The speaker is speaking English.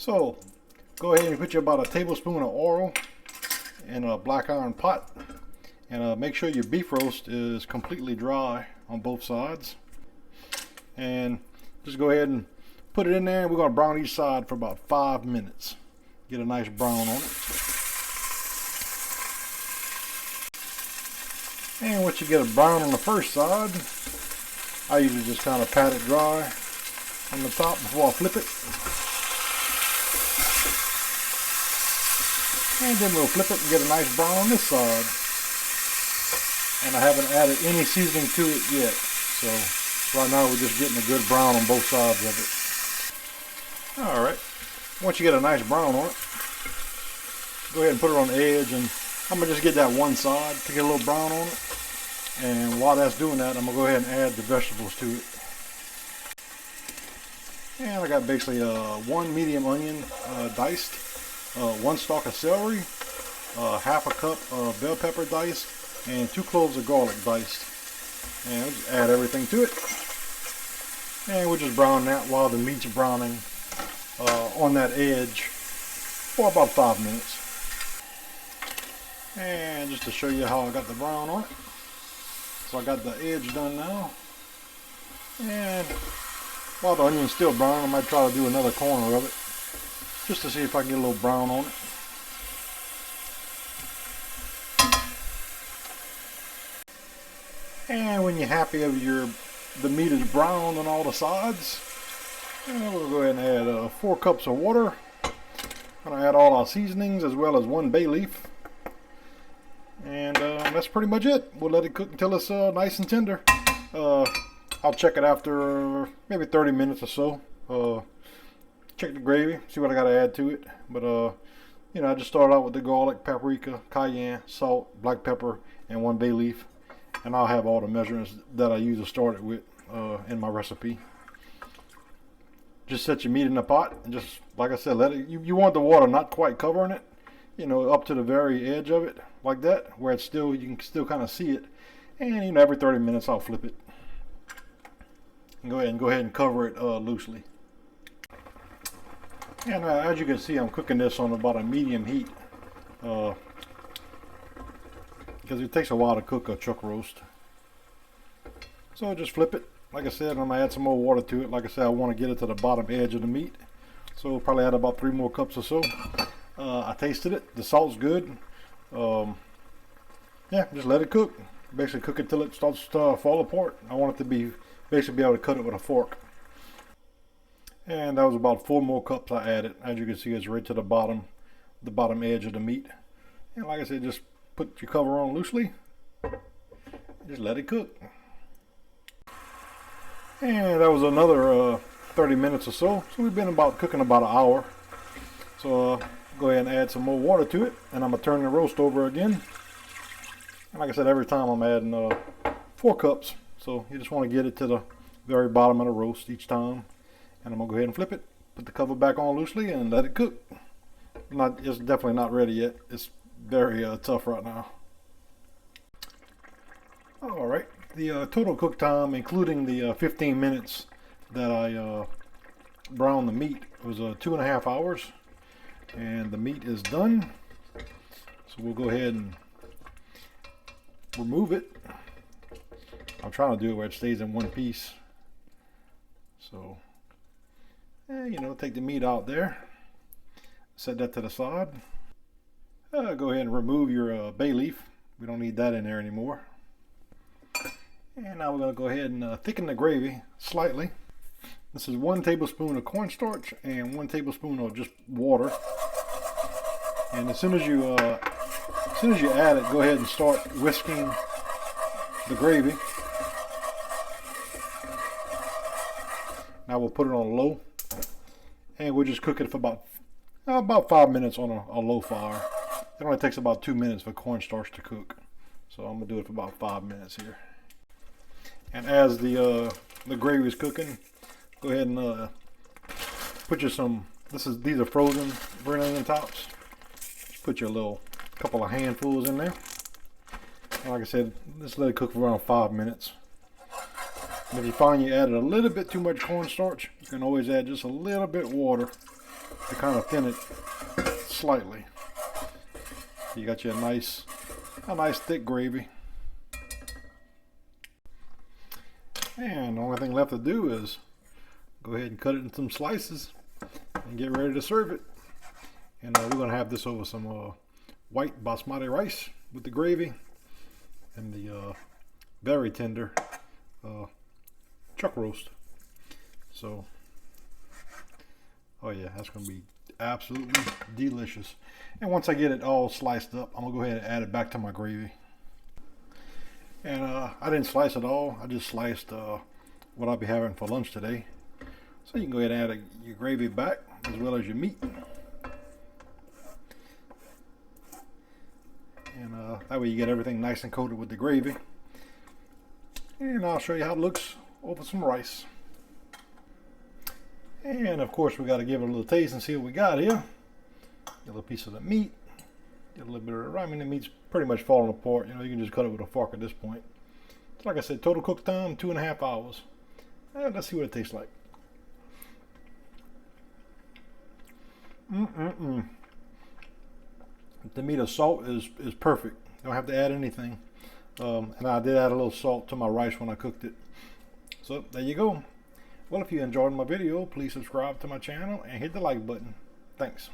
So go ahead and put you about a tablespoon of oil in a black iron pot, and make sure your beef roast is completely dry on both sides. And just go ahead and put it in there, and we're going to brown each side for about 5 minutes. Get a nice brown on it. And once you get a brown on the first side, I usually just kind of pat it dry on the top before I flip it. And then we'll flip it and get a nice brown on this side. And I haven't added any seasoning to it yet. So right now we're just getting a good brown on both sides of it. Alright, once you get a nice brown on it, go ahead and put it on the edge, and I'm going to just get that one side to get a little brown on it. And while that's doing that, I'm going to go ahead and add the vegetables to it. And I got basically one medium onion diced, one stalk of celery, half a cup of bell pepper diced, and 2 cloves of garlic diced. And we'll just add everything to it. And we'll just brown that while the meat's browning on that edge for about 5 minutes. And just to show you how I got the brown on it. So I got the edge done now. And while the onion's still brown, I might try to do another corner of it, just to see if I can get a little brown on it. And when you're happy of the meat is brown on all the sides, we'll go ahead and add 4 cups of water. I'm going to add all our seasonings as well as 1 bay leaf. And that's pretty much it. We'll let it cook until it's nice and tender. I'll check it after maybe 30 minutes or so. Check the gravy, see what I got to add to it. But you know, I just started out with the garlic, paprika, cayenne, salt, black pepper, and 1 bay leaf. And I'll have all the measurements that I usually start it with in my recipe. Just set your meat in the pot and just, like I said, let it. You want the water not quite covering it, you know, up to the very edge of it, like that, where it's still, you can still kind of see it. And you know, every 30 minutes I'll flip it. And go ahead and cover it loosely. And as you can see, I'm cooking this on about a medium heat. Because it takes a while to cook a chuck roast. So just flip it. Like I said, I'm going to add some more water to it. Like I said, I want to get it to the bottom edge of the meat. So probably add about 3 more cups or so. I tasted it. The salt's good. Yeah, just let it cook. Basically cook it till it starts to fall apart. I want it to basically be able to cut it with a fork. And that was about 4 more cups I added. As you can see, it's right to the bottom edge of the meat. And like I said, just put your cover on loosely. Just let it cook. And that was another 30 minutes or so. So we've been cooking about an hour. So go ahead and add some more water to it. And I'm going to turn the roast over again. And like I said, every time I'm adding 4 cups. So you just want to get it to the very bottom of the roast each time. And I'm going to go ahead and flip it. Put the cover back on loosely and let it cook. It's definitely not ready yet. It's very tough right now. Alright, the total cook time, including the 15 minutes that I browned the meat, was 2.5 hours. And the meat is done. So we'll go ahead and remove it. I'm trying to do it where it stays in one piece. So, you know, take the meat out there. Set that to the side. Go ahead and remove your bay leaf. We don't need that in there anymore. And now we're going to go ahead and thicken the gravy slightly. This is 1 tablespoon of cornstarch and 1 tablespoon of just water. And as soon as you add it, go ahead and start whisking the gravy. Now we'll put it on low, and we'll just cook it for about 5 minutes on a low fire. It only takes about 2 minutes for cornstarch to cook, so I'm gonna do it for about 5 minutes here. And as the gravy is cooking, go ahead and put your these are frozen green onion tops. Just put your couple of handfuls in there. And like I said, just let it cook for around 5 minutes. And if you find you added a little bit too much cornstarch, you can always add just a little bit water to kind of thin it slightly. You got you a nice thick gravy. And the only thing left to do is go ahead and cut it in some slices and get ready to serve it. And we're going to have this over some white basmati rice with the gravy and the very tender chuck roast. So, oh yeah, that's going to be absolutely delicious. And once I get it all sliced up, I'm going to go ahead and add it back to my gravy. And I didn't slice it all. I just sliced what I'll be having for lunch today. So you can go ahead and add your gravy back as well as your meat. And that way you get everything nice and coated with the gravy. And I'll show you how it looks over some rice. And of course we got to give it a little taste and see what we got here. Get a little piece of the meat. Get a little bit of, I mean, the meat's pretty much falling apart. You know, you can just cut it with a fork at this point. So like I said, total cook time 2.5 hours. And let's see what it tastes like. The meat of salt is perfect. Don't have to add anything. And I did add a little salt to my rice when I cooked it. So there you go. Well, if you enjoyed my video, please subscribe to my channel and hit the like button. Thanks.